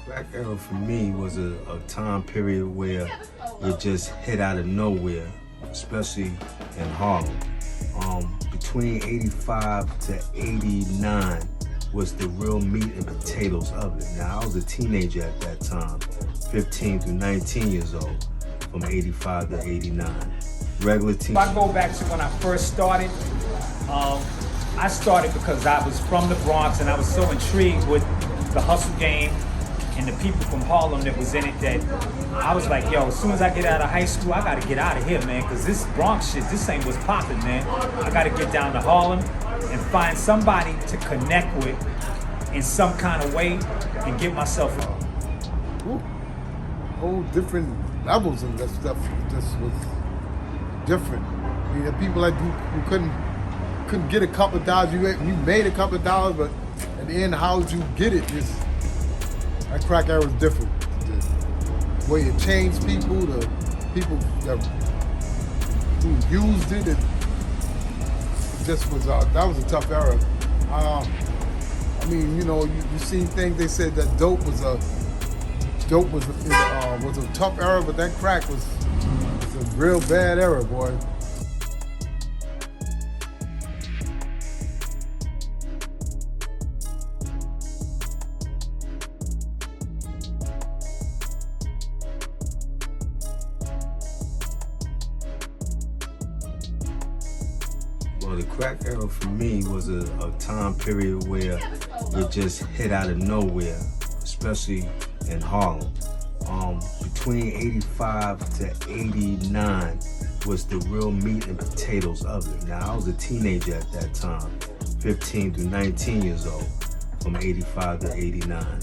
Crack era for me was a time period where it just hit out of nowhere, especially in Harlem. Between 85 to 89 was the real meat and potatoes of it. Now, I was a teenager at that time, 15 to 19 years old, from 85 to 89. Regular teen. If I go back to when I first started, I started because I was from the Bronx and I was so intrigued with the hustle game and the people from Harlem that was in it that I was like, yo, as soon as I get out of high school, I gotta get out of here, man, because this Bronx shit, this ain't what's popping, man. I gotta get down to Harlem and find somebody to connect with in some kind of way and get myself whole different levels of that stuff. Just was different. I mean, the people like you couldn't get a couple of dollars. You made a couple of dollars, but at the end, how you get it is that crack era was different. The way it changed people, the people who used it, it just was that was a tough era. I mean, you know, you see things. They said that dope was a tough era, but that crack was a real bad era, boy. Well, the crack era for me was a time period where it just hit out of nowhere, especially in Harlem. Between 85 to 89 was the real meat and potatoes of it. Now, I was a teenager at that time, 15 to 19 years old, from 85 to 89.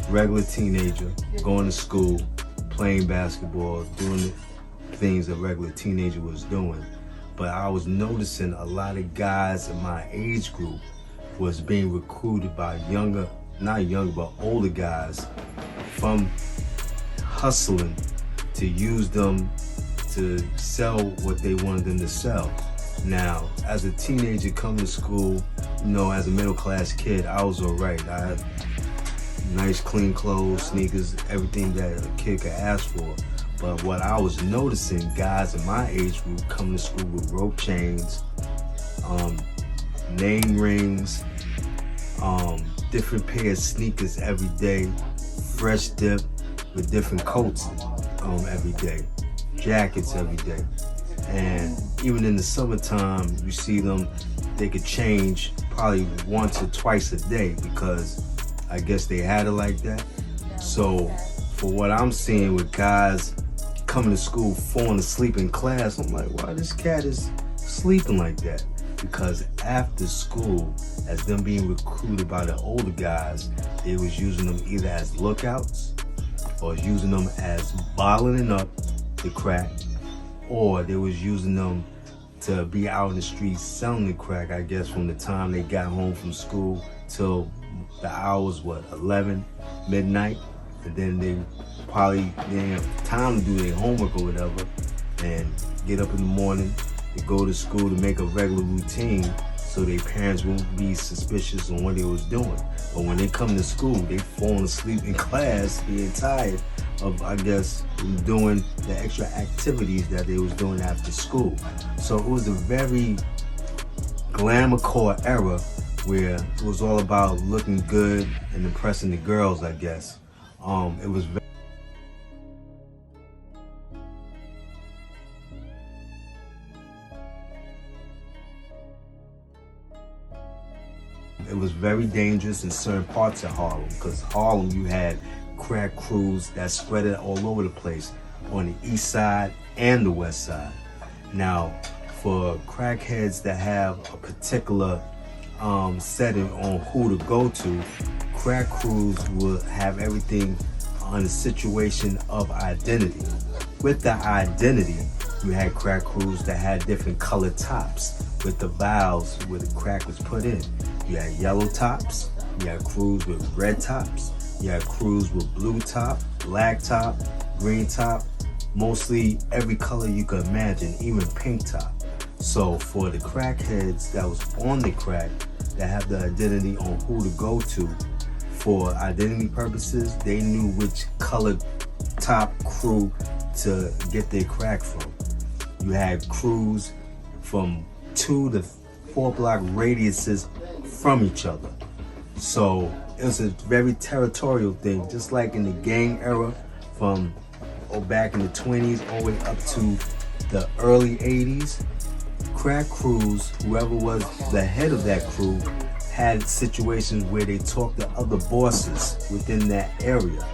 Regular teenager, going to school, playing basketball, doing the things a regular teenager was doing. But I was noticing a lot of guys in my age group was being recruited by older guys from hustling to use them to sell what they wanted them to sell. Now, as a teenager coming to school, you know, as a middle-class kid, I was all right. I had nice, clean clothes, sneakers, everything that a kid could ask for. But what I was noticing, guys in my age group coming to school with rope chains, name rings, different pair of sneakers every day, fresh dip with different coats every day, jackets every day. And even in the summertime, you see them, they could change probably once or twice a day because I guess they had it like that. So for what I'm seeing with guys coming to school, falling asleep in class, I'm like, why this cat is sleeping like that? Because after school, as them being recruited by the older guys, they was using them either as lookouts or using them as bottling up the crack, or they was using them to be out in the streets selling the crack, I guess, from the time they got home from school till the hours, 11, midnight, and then they probably didn't have time to do their homework or whatever and get up in the morning to go to school to make a regular routine so their parents won't be suspicious on what they was doing. But when they come to school, they falling asleep in class, being tired of, I guess, doing the extra activities that they was doing after school. So it was a very glamour core era where it was all about looking good and impressing the girls, I guess. It was very dangerous in certain parts of Harlem, because Harlem, you had crack crews that spread it all over the place on the east side and the west side. Now, for crackheads that have a particular setting on who to go to, crack crews will have everything on a situation of identity. With the identity, you had crack crews that had different colored tops with the valves where the crack was put in. You had yellow tops, you had crews with red tops, you had crews with blue top, black top, green top, mostly every color you could imagine, even pink top. So for the crackheads that was on the crack, that have the identity on who to go to, for identity purposes, they knew which colored top crew to get their crack from. You had crews from 2 to 4 block radiuses from each other. So it was a very territorial thing, just like in the gang era from back in the 20s all the way up to the early 80s. Crack crews, whoever was the head of that crew, had situations where they talked to other bosses within that area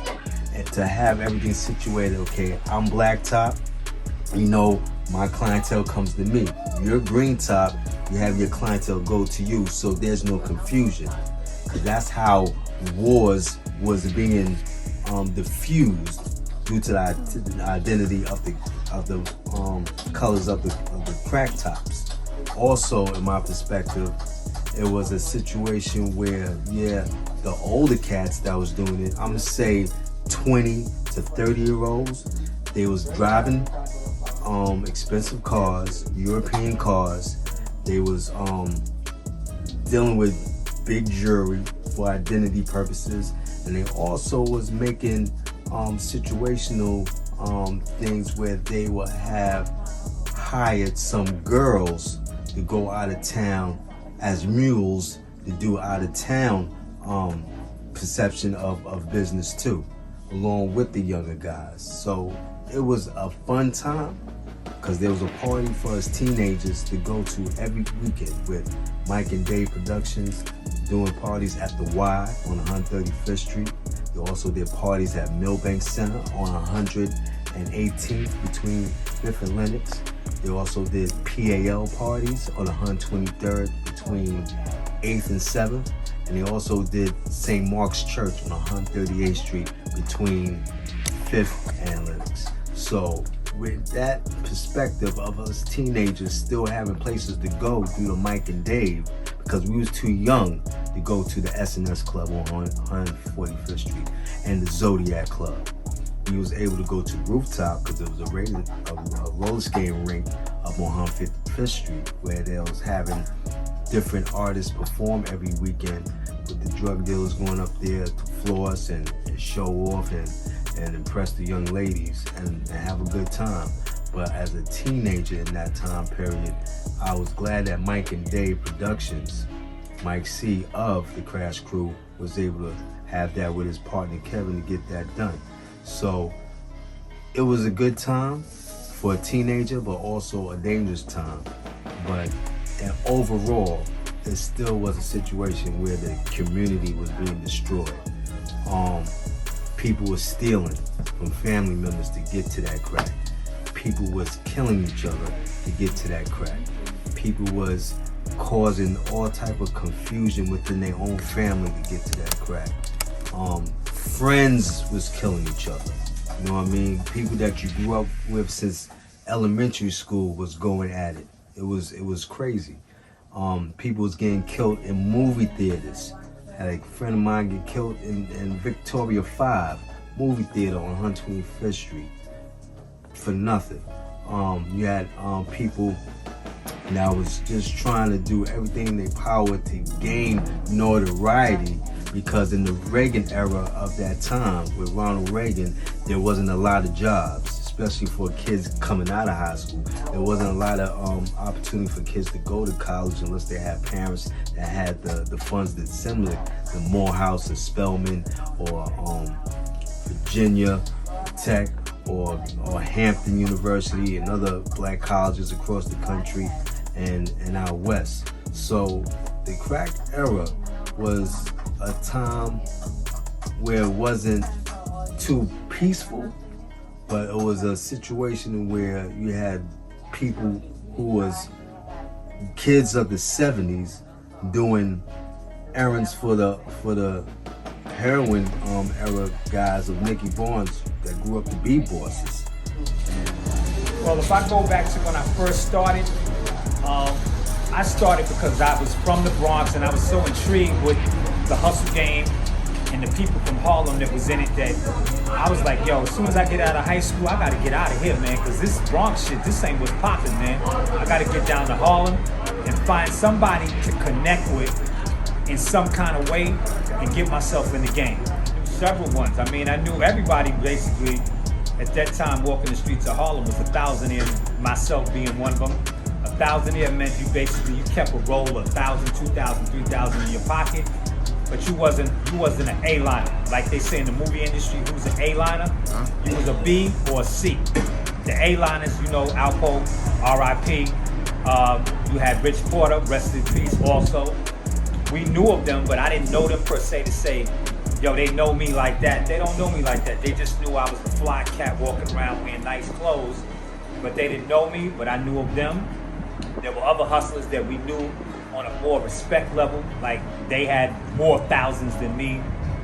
and to have everything situated. Okay, I'm Black Top, you know, my clientele comes to me. You're Green Top, you have your clientele go to you, so there's no confusion. Because that's how wars was being diffused due to the identity of the colors of the crack tops. Also, in my perspective, it was a situation where, yeah, the older cats that was doing it, I'm gonna say 20 to 30-year-olds, they was driving expensive cars, European cars. They was dealing with big jewelry for identity purposes, and they also was making situational things where they would have hired some girls to go out of town as mules to do out of town perception of business too, along with the younger guys. So it was a fun time because there was a party for us teenagers to go to every weekend with Mike and Dave Productions doing parties at the Y on 135th Street. They also did parties at Millbank Center on 118th between 5th and Lenox. They also did PAL parties on 123rd between 8th and 7th. And they also did St. Mark's Church on 138th Street between 5th and Lenox. So with that perspective of us teenagers still having places to go due to Mike and Dave, because we was too young to go to the S&S Club on 145th Street and the Zodiac Club. We was able to go to Rooftop because there was a roller skating rink up on 155th Street where they was having different artists perform every weekend with the drug dealers going up there to floss and show off and impress the young ladies and have a good time. But as a teenager in that time period, I was glad that Mike and Dave Productions, Mike C of the Crash Crew, was able to have that with his partner Kevin to get that done. So it was a good time for a teenager, but also a dangerous time. But overall, it still was a situation where the community was being destroyed. People were stealing from family members to get to that crack. People was killing each other to get to that crack. People was causing all type of confusion within their own family to get to that crack. Friends was killing each other. You know what I mean? People that you grew up with since elementary school was going at it. It was crazy. People was getting killed in movie theaters. Had a friend of mine get killed in Victoria 5 movie theater on 125th Street for nothing. You had people that was just trying to do everything in their power to gain notoriety, because in the Reagan era of that time with Ronald Reagan, there wasn't a lot of jobs, especially for kids coming out of high school. There wasn't a lot of opportunity for kids to go to college unless they had parents that had the funds that similar to Morehouse or Spelman or Virginia Tech or Hampton University and other black colleges across the country and out west. So the crack era was a time where it wasn't too peaceful, but it was a situation where you had people who was kids of the 70s doing errands for the heroin era guys of Nicky Barnes that grew up to be bosses. Well, if I go back to when I first started, I started because I was from the Bronx and I was so intrigued with the hustle game and the people from Harlem that was in it that I was like, yo, as soon as I get out of high school, I gotta get out of here, man, because this Bronx shit, this ain't what's popping, man. I gotta get down to Harlem and find somebody to connect with in some kind of way and get myself in the game. Several ones. I mean, I knew everybody basically at that time walking the streets of Harlem was a thousandaire, myself being one of them. A thousandaire meant you kept a roll of 1,000, 2,000, 3,000 in your pocket, but you wasn't an A-liner. Like they say in the movie industry, who's an A-liner? You was a B or a C. The A-liners, you know, Alpo, R.I.P. You had Rich Porter, rest in peace also. We knew of them, but I didn't know them per se to say, yo, they know me like that. They don't know me like that. They just knew I was the fly cat walking around wearing nice clothes, but they didn't know me, but I knew of them. There were other hustlers that we knew on a more respect level, like they had more thousands than me,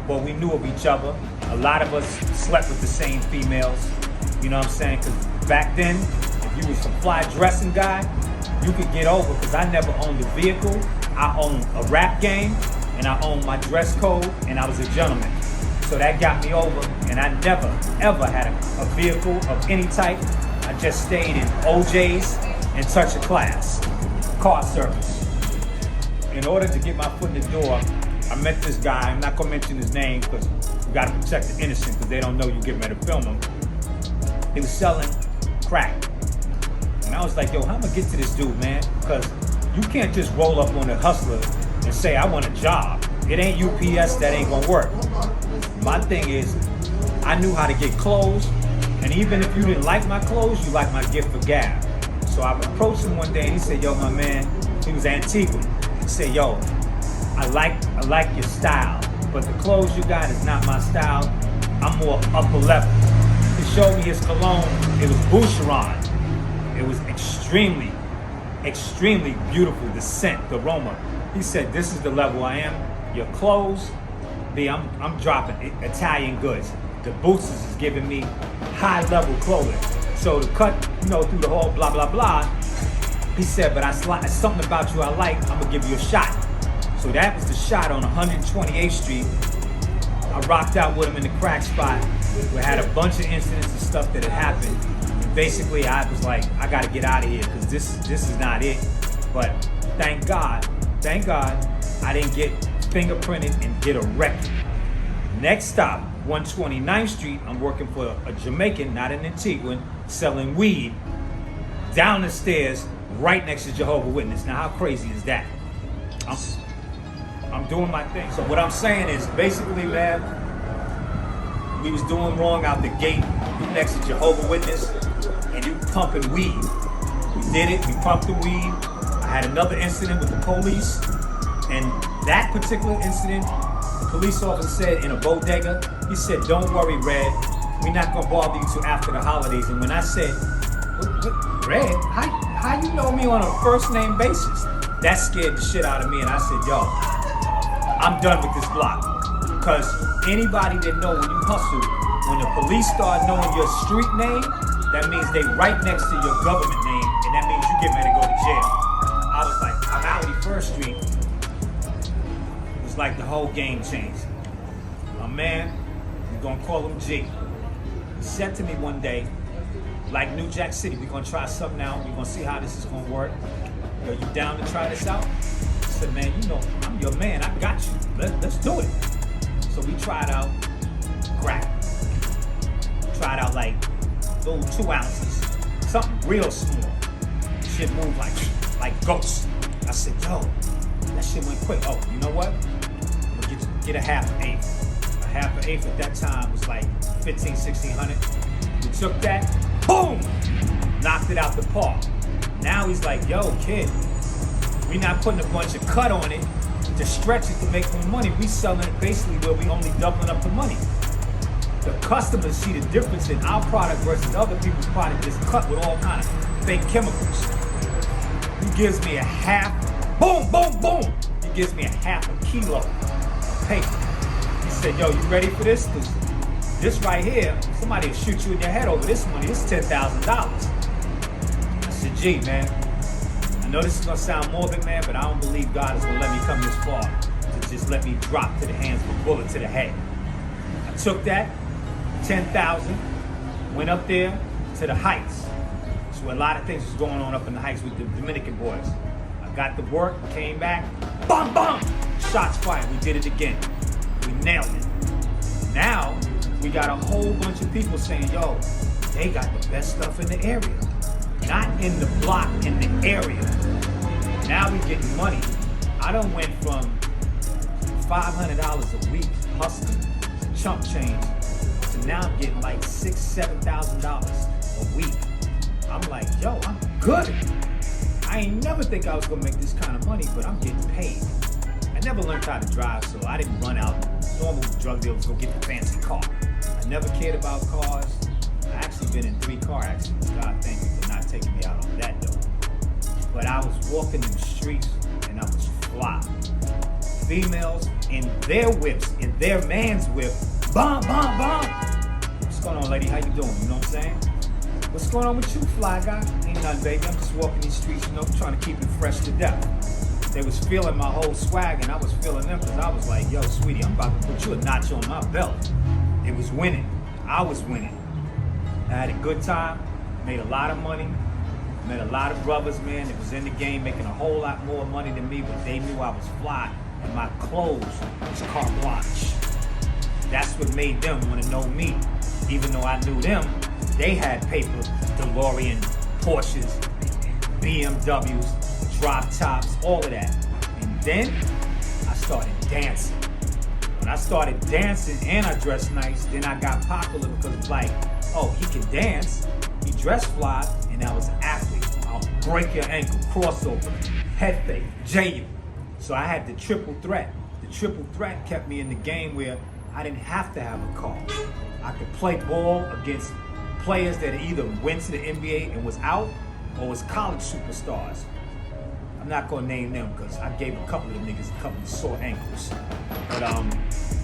but we knew of each other. A lot of us slept with the same females, you know what I'm saying? Because back then, if you was a fly dressing guy, you could get over, because I never owned a vehicle. I owned a rap game, and I owned my dress code, and I was a gentleman. So that got me over, and I never, ever had a vehicle of any type. I just stayed in OJ's and touch of class, car service. In order to get my foot in the door, I met this guy. I'm not gonna mention his name because we gotta protect the innocent, because they don't know you getting ready to film him. He was selling crack. And I was like, yo, how am I gonna get to this dude, man? Because you can't just roll up on a hustler and say, I want a job. It ain't UPS, that ain't gonna work. My thing is, I knew how to get clothes, and even if you didn't like my clothes, you liked my gift for gab. So I approached him one day and he said, yo, my man, he was Antigua. He said, yo, I like your style, but the clothes you got is not my style. I'm more upper level. He showed me his cologne. It was Boucheron. It was extremely, extremely beautiful, the scent, the aroma. He said, this is the level I am. Your clothes, B, I'm dropping Italian goods. The boots is giving me high level clothing. So to cut, you know, through the whole blah, blah, blah, he said, but something about you I like, I'm gonna give you a shot. So that was the shot on 128th Street. I rocked out with him in the crack spot. We had a bunch of incidents and stuff that had happened. And basically, I was like, I gotta get out of here, because this is not it. But thank God, I didn't get fingerprinted and get arrested. Next stop, 129th Street, I'm working for a Jamaican, not an Antiguan, selling weed down the stairs right next to Jehovah's Witness. Now, how crazy is that? I'm doing my thing. So what I'm saying is, basically, man, we was doing wrong out the gate. You next to Jehovah's Witness, and you pumping weed. We did it. We pumped the weed. I had another incident with the police, and that particular incident, the police officer said in a bodega, he said, "Don't worry, Red. We're not gonna bother you till after the holidays." And when I said, what, Red? How you know me on a first name basis? That scared the shit out of me, and I said, yo, I'm done with this block. Because anybody that know when you hustle, when the police start knowing your street name, that means they right next to your government name, and that means you get ready to go to jail. I was like, I'm out of 1st Street. It was like the whole game changed. My man, we're gonna call him G. He said to me one day, like New Jack City, we're gonna try something out. We're gonna see how this is gonna work. Yo, you down to try this out? I said, man, you know, I'm your man. I got you. Let's do it. So we tried out crack. Tried out like little 2 ounces, something real small. Shit moved like ghosts. I said, yo, that shit went quick. Oh, you know what? I'm gonna get a half an eighth. A half an eighth at that time was like 15, 1600. We took that, boom, knocked it out the park. Now he's like, yo, kid, we not putting a bunch of cut on it to stretch it to make more money. We selling it basically where we only doubling up the money. The customers see the difference in our product versus other people's product that's cut with all kind of fake chemicals. He gives me a half, boom, boom, boom. He gives me a half a kilo of paper. He said, yo, you ready for this? Because this right here, somebody will shoot you in your head over this money. This is $10,000. I said, gee, man, I know this is gonna sound morbid, man, but I don't believe God is gonna let me come this far to just let me drop to the hands of a bullet to the head. I took that, 10,000, went up there to the Heights. So a lot of things was going on up in the Heights with the Dominican boys. I got to work, came back, bum, bum, shots fired. We did it again. We nailed it. Now, we got a whole bunch of people saying, yo, they got the best stuff in the area. Not in the block, in the area. Now we getting money. I done went from $500 a week hustling, chump change, to now I'm getting like $6,000, $7,000 a week. I'm like, yo, I'm good. I ain't never think I was gonna make this kind of money, but I'm getting paid. I never learned how to drive, so I didn't run out. Normal drug dealers go get the fancy car. I never cared about cars. I actually been in 3 car accidents. God thank you for not taking me out on that though. But I was walking in the streets and I was fly. Females in their whips, in their man's whip, bomb, bomb, bomb. What's going on, lady? How you doing? You know what I'm saying? What's going on with you, fly guy? Ain't nothing, baby. I'm just walking these streets, you know, trying to keep it fresh to death. They was feeling my whole swag, and I was feeling them because I was like, yo, sweetie, I'm about to put you a notch on my belt. It was winning. I was winning. I had a good time, made a lot of money, met a lot of brothers, man, that was in the game making a whole lot more money than me, but they knew I was fly, and my clothes was carte blanche. That's what made them want to know me. Even though I knew them, they had paper, DeLorean, Porsches, BMWs, drop tops, all of that. And then I started dancing. When I started dancing and I dressed nice, then I got popular because it's like, oh, he can dance, he dressed fly, and I was an athlete. I'll break your ankle, crossover, head fake, J-U. So I had the triple threat. The triple threat kept me in the game where I didn't have to have a car. I could play ball against players that either went to the NBA and was out or was college superstars. I'm not gonna name them because I gave a couple of them niggas a couple of sore ankles. But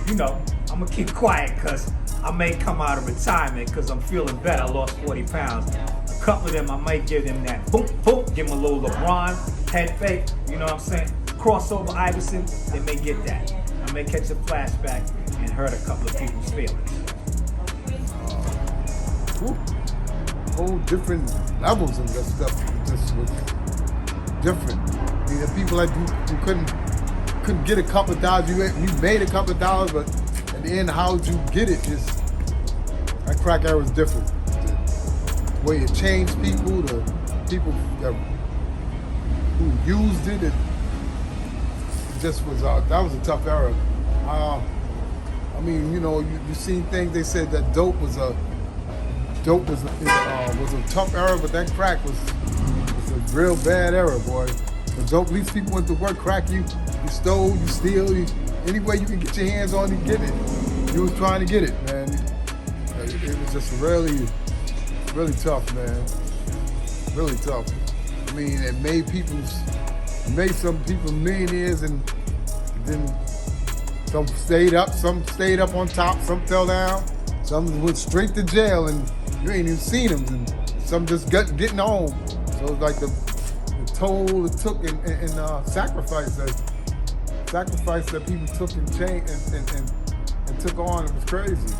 you know, I'm gonna keep quiet because I may come out of retirement because I'm feeling better. I lost 40 pounds. A couple of them, I might give them that boom, boom, give them a little LeBron, head fake, you know what I'm saying? Crossover Iverson, they may get that. I may catch a flashback and hurt a couple of people's feelings. Whole different levels of that stuff. Just was different. I mean, the people like you couldn't get a couple of dollars. You made a couple of dollars, but at the end, how did you get it? Just that crack era was different. The way it changed people, the people who used it, it just was that was a tough era. I mean, you know, you seen things. They said that dope was a tough era, but that crack was a real bad era, boy. The dope, at least people went to work. Crack, you stole, you steal, any way you can get your hands on it, get it. You was trying to get it, man. It was just really, really tough, man. Really tough. I mean, it made some people millionaires, and then some stayed up on top, some fell down, some went straight to jail, and you ain't even seen them, and some just getting home. So it's like the toll it took and sacrifice that people took and took on. It was crazy.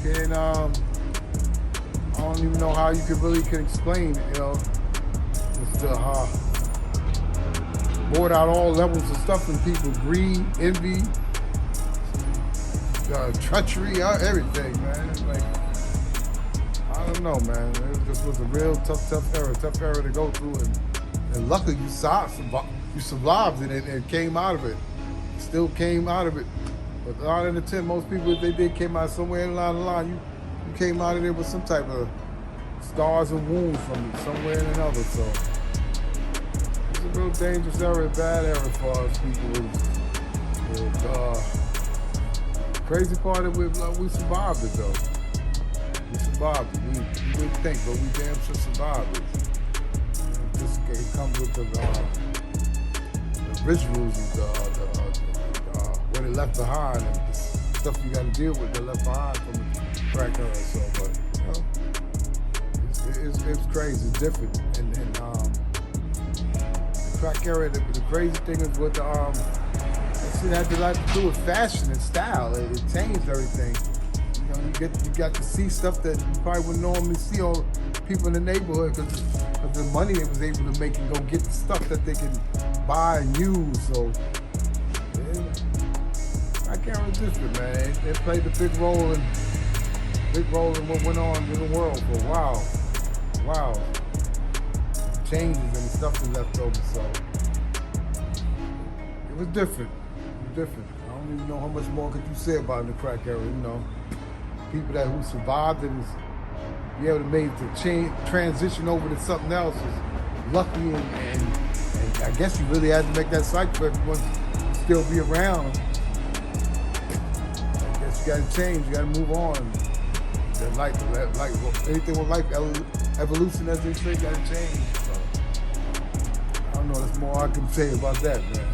And I don't even know how you could explain it, you know. It's brought out all levels of stuff in people: greed, envy, treachery, everything, man. It's like, I don't know, man. It just was a real tough era to go through, and luckily you survived it and came out of it. Still came out of it. But 9 out of 10, most people, if they did, came out somewhere along the line. You came out of there with some type of scars and wounds from it, somewhere or another. So it's a real dangerous era, bad era for us people. Crazy part of it, we survived it though. We survived it. We didn't think, but we damn sure survived it. It comes with the rituals and what it left behind, and the stuff you got to deal with that left behind from the crack era. So, but you know, it's crazy, it's different. And the crack era, the crazy thing is what it had a lot to do with fashion and style. It changed everything. You know, you got to see stuff that you probably wouldn't normally see on people in the neighborhood because of the money they was able to make and go get the stuff that they can buy and use. So era is different, man. It played a big role in what went on in the world for a while. Wow. Changes and stuff that left over, so it was different. It was different. I don't even know how much more could you say about the crack era, you know. People who survived and was be able to make the transition over to something else was lucky, and I guess you really had to make that cycle for everyone to still be around. I guess you gotta change, you gotta move on. That life, anything with life, evolution, as they say, gotta change. So, I don't know, there's more I can say about that, man.